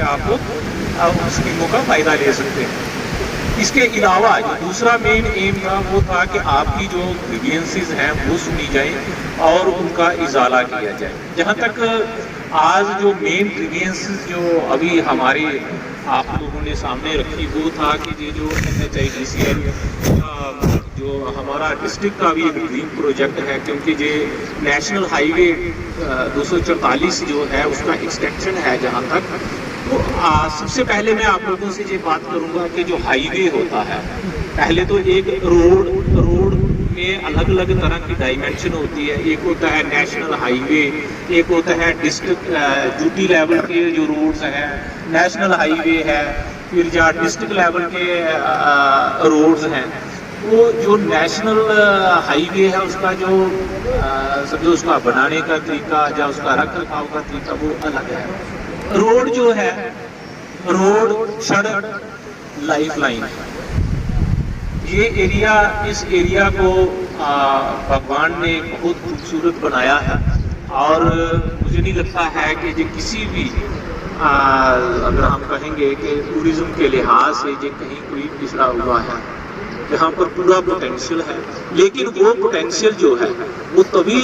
आप स्कीमों का फ़ायदा ले सकते हैं। इसके अलावा जो दूसरा मेन एम था वो था कि आपकी जो ग्रीवियंसेस हैं वो सुनी जाएं और उनका इजाला किया जाए। जहाँ तक आज जो मेन ग्रीवियंसेस जो अभी हमारे आप लोगों ने सामने रखी वो था कि ये जो NHIDCL जो हमारा डिस्ट्रिक्ट का भी एक ड्रीम प्रोजेक्ट है, क्योंकि ये नेशनल हाईवे 244 जो है उसका एक्सटेंशन है। जहाँ तक तो सबसे पहले मैं आप लोगों से ये बात करूंगा कि जो हाईवे होता है, पहले तो एक रोड में अलग अलग तरह की डायमेंशन होती है। एक होता है नेशनल हाईवे, एक होता है डिस्ट्रिक्ट यूटी लेवल के जो रोड्स हैं नेशनल हाईवे है, फिर जहाँ डिस्ट्रिक्ट लेवल के रोड्स हैं। वो जो नेशनल हाईवे है उसका जो समझो उसका बनाने का तरीका या उसका रख रखाव का तरीका वो अलग है। रोड जो है, रोड सड़क लाइफ लाइन, ये एरिया, इस एरिया को भगवान ने बहुत खूबसूरत बनाया है और मुझे नहीं लगता है कि ये किसी भी अगर हम कहेंगे कि टूरिज्म के लिहाज से ये कहीं कोई पिछड़ा हुआ है। यहाँ पर पूरा पोटेंशियल है, लेकिन वो पोटेंशियल जो है वो तभी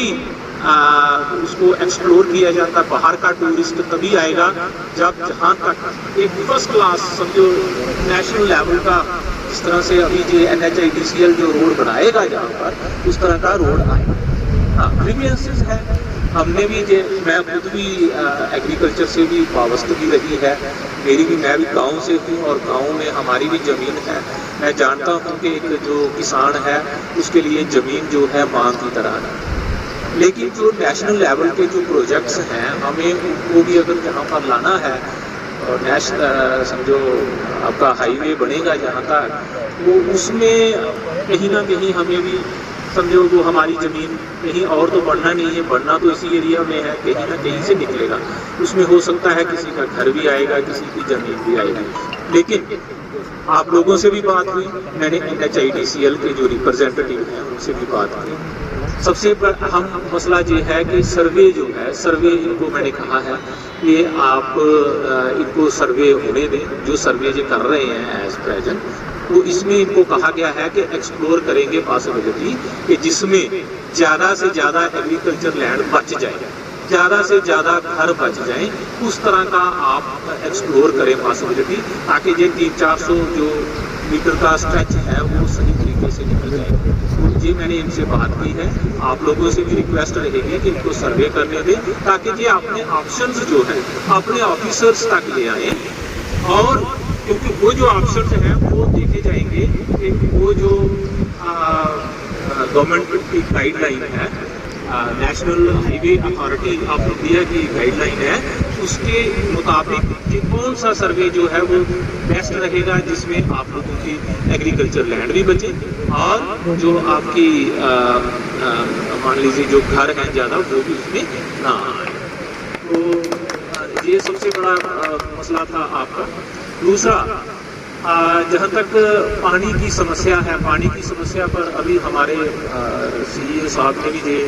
उसको एक्सप्लोर किया जाता है। बाहर का टूरिस्ट तभी आएगा जब जहाँ तक एक फर्स्ट क्लास समझो नेशनल लेवल का, इस तरह से अभी जो NHIDCL जो रोड बनाएगा जहाँ पर उस तरह का रोड आएगा। हाँ, ग्रीवियंसेस है। हमने भी मैं खुद भी एग्रीकल्चर से भी वाबस्तगी रही है, मैं भी गांव से हूँ और गांव में हमारी भी ज़मीन है। मैं जानता हूँ कि एक जो किसान है उसके लिए ज़मीन जो है मांग की तरह है, लेकिन जो नेशनल लेवल के जो प्रोजेक्ट्स हैं हमें उनको भी अगर यहाँ पर लाना है और नेशनल समझो आपका हाईवे बनेगा जहाँ तक, वो उसमें कहीं ना कहीं हमें भी समझो वो हमारी ज़मीन कहीं और तो बढ़ना नहीं है, बढ़ना तो इसी एरिया में है, कहीं ना कहीं से निकलेगा। उसमें हो सकता है किसी का घर भी आएगा, किसी की ज़मीन भी आएगी। लेकिन आप लोगों से भी बात हुई, मैंने NHIDCL के जो रिप्रेजेंटेटिव हैं उनसे भी बात की। सबसे अहम मसला ये है कि सर्वे जो है, सर्वे इनको मैंने कहा है कि आप इनको सर्वे होने दें, जो सर्वे जो कर रहे हैं एज प्रेजेंट, तो इसमें इनको कहा गया है कि एक्सप्लोर करेंगे पॉसिबिलिटी कि जिसमें ज़्यादा से ज़्यादा एग्रीकल्चर लैंड बच जाए, ज़्यादा से ज़्यादा घर बच जाएं, उस तरह का आप एक्सप्लोर करें पॉसिबिलिटी, ताकि ये 300-400 जो मीटर का स्ट्रेच है वो सही तरीके से निकल जाए। तो ये मैंने इनसे बात की है। आप लोगों से भी रिक्वेस्ट रहेगी कि इनको सर्वे करने दें, ताकि ये अपने ऑप्शंस जो है अपने ऑफिसर्स तक ले आए, और क्योंकि वो जो ऑप्शंस हैं वो देखे जाएंगे कि वो जो गवर्नमेंट की गाइडलाइन है, national highway authority of India की गाइडलाइन है, उसके मुताबिक कौन सा सर्वे जो है वो बेस्ट रहेगा, जिसमें आप लोगों की एग्रीकल्चर लैंड भी बचे और जो आपकी मान लीजिए जो घर हैं ज़्यादा वो भी उसमें ना आए। तो ये सबसे बड़ा मसला था आपका। दूसरा, जहाँ तक पानी की समस्या है, पानी की समस्या पर अभी हमारे CEO साहब ने भी ये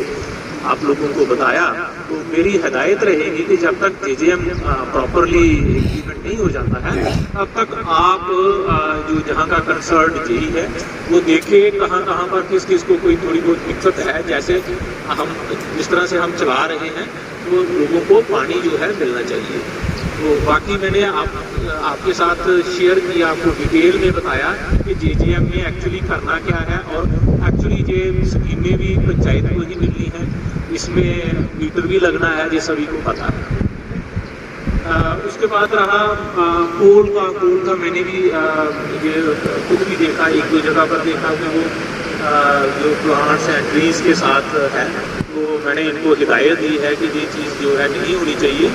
आप लोगों को बताया, तो मेरी हिदायत रहेगी कि जब तक JJM प्रॉपरली इम्प्लीमेंट नहीं हो जाता है तब तक आप जो जहाँ का कंसर्न यही है वो देखिए कहाँ पर किस को कोई थोड़ी बहुत दिक्कत है। जैसे हम जिस तरह से हम चला रहे हैं तो लोगों को पानी जो है मिलना चाहिए। तो बाकी मैंने आपके साथ शेयर किया, आपको डिटेल में बताया कि JJM में एक्चुअली करना क्या है, और एक्चुअली ये स्कीमें भी पंचायत को ही मिलनी है, इसमें मीटर भी लगना है, ये सभी को पता है। उसके बाद रहा कोल का मैंने भी ये खुद भी देखा, 1-2 जगह पर देखा कि वो जो प्लांट्स हैं ट्रीज के साथ है, तो मैंने इनको हिदायत दी है कि ये चीज़ जो है नहीं होनी चाहिए,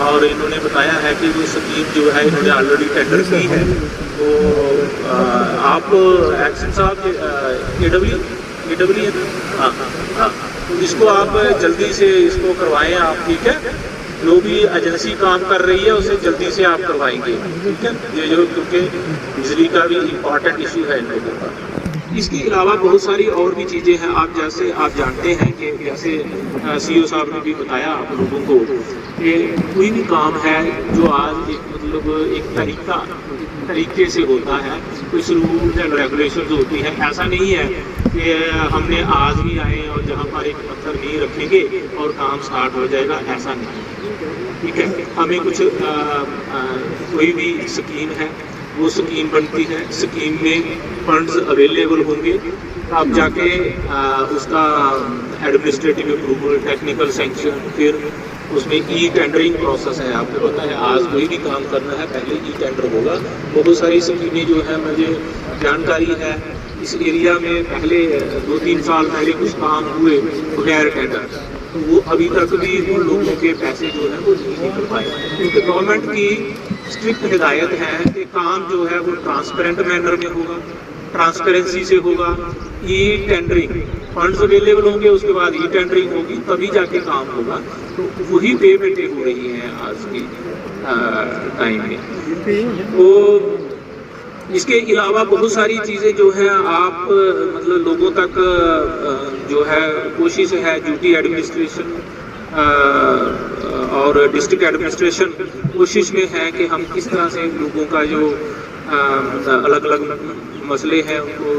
और इन्होंने बताया है कि वो स्कीम जो है इन्होंने ऑलरेडी टेंडर की है। तो आप एक्शन साहब AW हाँ, तो इसको आप जल्दी से इसको करवाएं आप, ठीक है। जो भी एजेंसी काम कर रही है उसे जल्दी से आप करवाएंगे, ठीक है। ये जो क्योंकि बिजली का भी इम्पॉर्टेंट इशू है इन लोगों का। इसके अलावा बहुत सारी और भी चीज़ें हैं। आप जानते हैं कि जैसे CEO साहब ने भी बताया आप लोगों को कि कोई भी काम है जो आज एक मतलब एक तरीके से होता है, कुछ रूल्स एंड रेगुलेशंस होती हैं। ऐसा नहीं है कि हमने आज ही आए और जहाँ पर एक पत्थर नहीं रखेंगे और काम स्टार्ट हो जाएगा, ऐसा नहीं। ठीक है, हमें कुछ कोई भी स्कीम है, वो स्कीम बनती है, स्कीम में फंड्स अवेलेबल होंगे, अब जाके उसका एडमिनिस्ट्रेटिव अप्रूवल, टेक्निकल सैंक्शन, फिर उसमें ई टेंडरिंग प्रोसेस है। आपको पता है आज कोई भी काम करना है पहले ई टेंडर होगा। बहुत सारी स्कीमें जो है मुझे जानकारी है, इस एरिया में पहले 2-3 साल पहले कुछ काम हुए बगैर टेंडर, तो वो अभी तक भी उन लोगों के पैसे जो है वो नहीं निकल पाए, क्योंकि गवर्नमेंट की स्ट्रिक्ट हिदायत है कि काम जो है वो ट्रांसपेरेंट मैनर में होगा, ट्रांसपेरेंसी से होगा। ई टेंडरिंग, फंड्स अवेलेबल होंगे, उसके बाद ई टेंडरिंग होगी, तभी जाके काम होगा। तो वही पेमेंटें हो रही हैं आज की टाइम में। तो इसके अलावा बहुत सारी चीज़ें जो है आप मतलब लोगों तक जो है कोशिश है, ड्यूटी एडमिनिस्ट्रेशन और डिस्ट्रिक्ट एडमिनिस्ट्रेशन कोशिश में है कि हम किस तरह से लोगों का जो अलग अलग मसले हैं उनको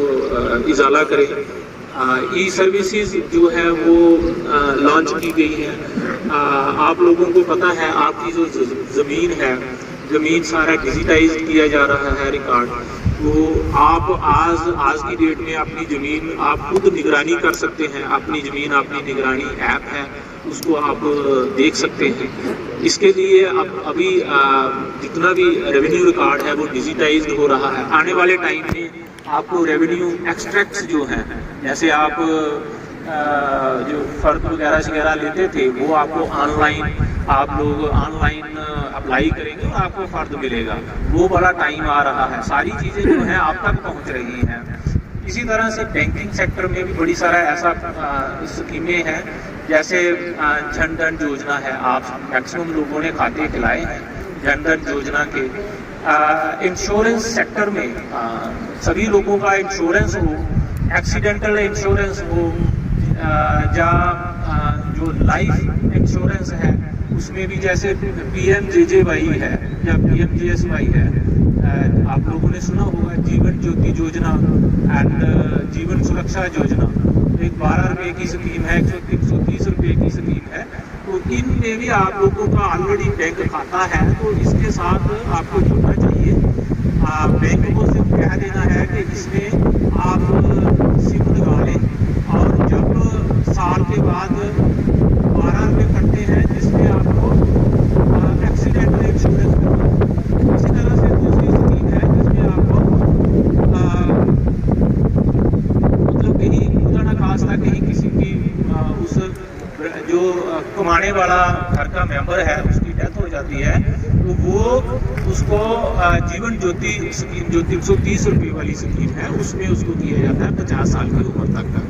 इजाला करें। ई सर्विसेज जो है वो लॉन्च की गई है। आप लोगों को पता है आपकी जो ज़मीन सारा डिजिटाइज किया जा रहा है रिकॉर्ड, तो आप आज की डेट में अपनी ज़मीन आप खुद निगरानी कर सकते हैं। अपनी ज़मीन अपनी निगरानी ऐप है, उसको आप देख सकते हैं। इसके लिए अब अभी जितना भी रेवेन्यू रिकॉर्ड है वो डिजिटाइज्ड हो रहा है। आने वाले टाइम में आपको रेवेन्यू एक्सट्रैक्ट्स जो हैं, जैसे आप जो फर्द वगैरह लेते थे वो आपको आप लोग ऑनलाइन अप्लाई करेंगे और आपको फर्द मिलेगा, वो वाला टाइम आ रहा है। सारी चीज़ें जो हैं आप तक पहुंच रही हैं। इसी तरह से बैंकिंग सेक्टर में भी बड़ी सारा ऐसा स्कीमें हैं, जैसे जन धन योजना है। आप मैक्सिमम लोगों ने खाते खिलाए हैं जन धन योजना के। इंश्योरेंस सेक्टर में सभी लोगों का इंश्योरेंस हो, एक्सीडेंटल इंश्योरेंस हो, या जो लाइफ इंश्योरेंस है उसमें भी जैसे PMJJY है या PMJSY है, आप लोगों ने सुना होगा, जीवन ज्योति योजना एंड जीवन सुरक्षा योजना। एक 12 रुपये की स्कीम है, 130 रुपये की स्कीम है। तो इनमें भी आप लोगों का ऑलरेडी बैंक खाता है, तो इसके साथ आपको जुड़ना चाहिए। बैंक को सिर्फ कह देना है कि इसमें आप सिम लगा लें, और जब साल के बाद 12 रुपये कटते हैं जिसमें आपको एक्सीडेंटल इंश्योरेंस मिलता है। इसी तरह से दूसरी स्कीम है जिसमें आपको मतलब कहीं खुदा ना खास्ता कहीं किसी की उस जो कमाने वाला घर का मेंबर है उसकी डेथ हो जाती है, तो वो उसको जीवन ज्योति स्कीम जो 330 रुपये वाली स्कीम है उसमें उसको दिया जाता है 50 साल की उम्र तक का।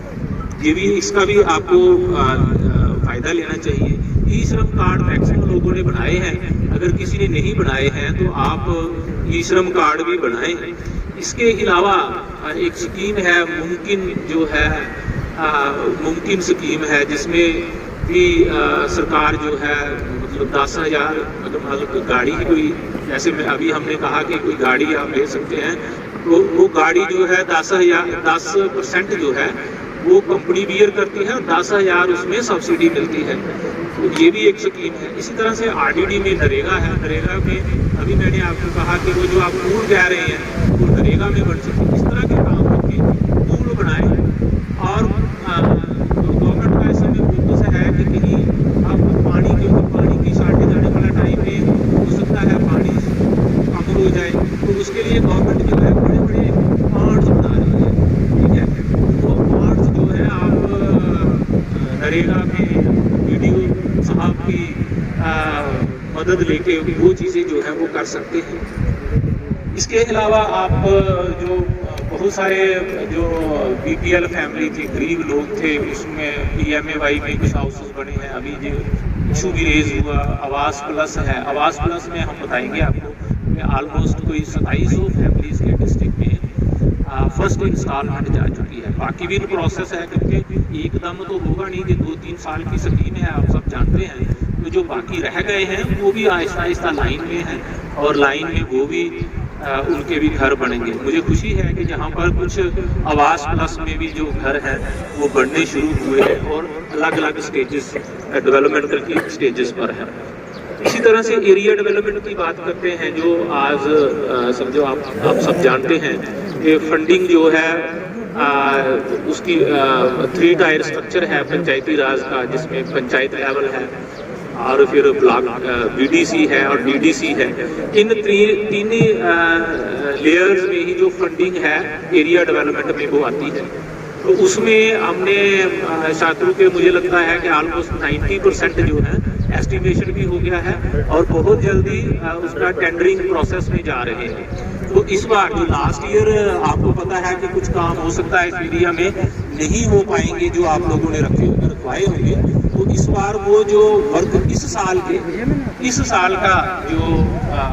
ये भी इसका भी आपको फ़ायदा लेना चाहिए। ई श्रम कार्ड मैक्सिमम लोगों ने बनाए हैं, अगर किसी ने नहीं बनाए हैं तो आप ई श्रम कार्ड भी बनाएं। इसके अलावा एक स्कीम है मुमकिन, जो है मुमकिन स्कीम है, जिसमें भी सरकार जो है मतलब 10,000, अगर मतलब गाड़ी की कोई, जैसे में अभी हमने कहा कि कोई गाड़ी आप ले सकते हैं, तो वो गाड़ी जो है 10% जो है वो कंपनी बियर करती है और 10,000 उसमें सब्सिडी मिलती है। तो ये भी एक स्कीम है। इसी तरह से RDD में नरेगा है। नरेगा में अभी मैंने आपको कहा कि वो जो आप पूल कह रहे हैं वो नरेगा में बन सकते हैं। इस तरह के काम करके पूल बनाए, और गवर्नमेंट का ऐसा में फोकस है कि कहीं आप पानी की शॉर्टेज आने वाला टाइम में हो सकता है पानी कम हो जाए, तो उसके लिए गवर्नमेंट जो है बड़े बड़े प्लांट्स बना रही है। ठीक है, वो प्लांट्स जो है आप नरेगा में BDO साहब की मदद लेके वो चीज़ें जो है वो कर सकते हैं। इसके अलावा आप जो बहुत सारे जो BPL फैमिली थी, गरीब लोग थे, उसमें PMAY में कुछ हाउसेस बने हैं। अभी जो इशू भी रेज हुआ आवास प्लस है, आवास प्लस में हम बताएंगे आपको कि ऑलमोस्ट कोई 2700 फैमिलीज के डिस्ट्रिक्ट में फर्स्ट इंस्टॉलमेंट जा चुकी है। बाकी भी प्रोसेस है, क्योंकि एकदम तो होगा नहीं कि 2-3 साल की स्कीम है, आप सब जानते हैं। तो जो बाकी रह गए हैं वो भी आहिस्ता आहिस्ता लाइन में हैं और लाइन में वो भी उनके भी घर बनेंगे। मुझे खुशी है कि जहाँ पर कुछ आवास प्लस में भी जो घर हैं वो बनने शुरू हुए हैं और अलग अलग स्टेजेस डेवलपमेंटल की स्टेजेस पर हैं। इसी तरह से एरिया डेवलपमेंट की बात करते हैं, जो आज समझो आप सब जानते हैं कि फंडिंग जो है उसकी 3 टायर स्ट्रक्चर है पंचायती राज का, जिसमें पंचायत लेवल है और फिर ब्लॉक बीडीसी है और डीडीसी है। इन तीन लेयर्स में ही जो फंडिंग है एरिया डेवलपमेंट में वो आती है। तो उसमें हमने छात्रों के मुझे लगता है कि ऑलमोस्ट 90% जो है एस्टिमेशन भी हो गया है और बहुत जल्दी उसका टेंडरिंग प्रोसेस में जा रहे हैं। तो इस बार जो लास्ट ईयर आपको पता है कि कुछ काम हो सकता है इस एरिया में नहीं हो पाएंगे जो आप लोगों ने रखवाए होंगे, तो इस बार वो जो वर्क इस साल का जो